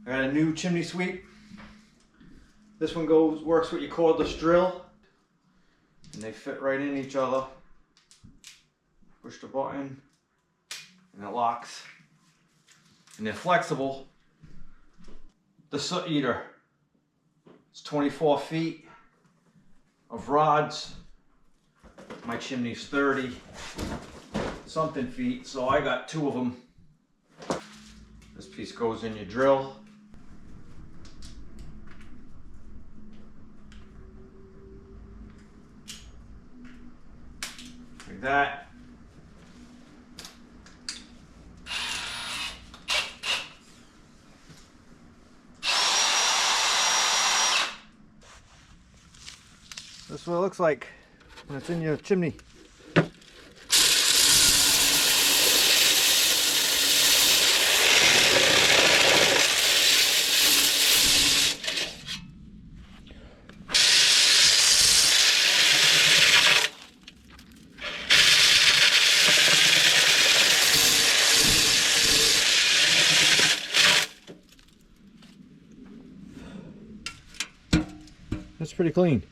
I got a new chimney sweep. This one works with your cordless drill, and they fit right in each other. Push the button and it locks, and they're flexible. The SootEater, it's 24 feet of rods. My chimney's 30 something feet, so I got 2 of them. This piece goes in your drill. Like that. This is what it looks like when it's in your chimney. That's pretty clean.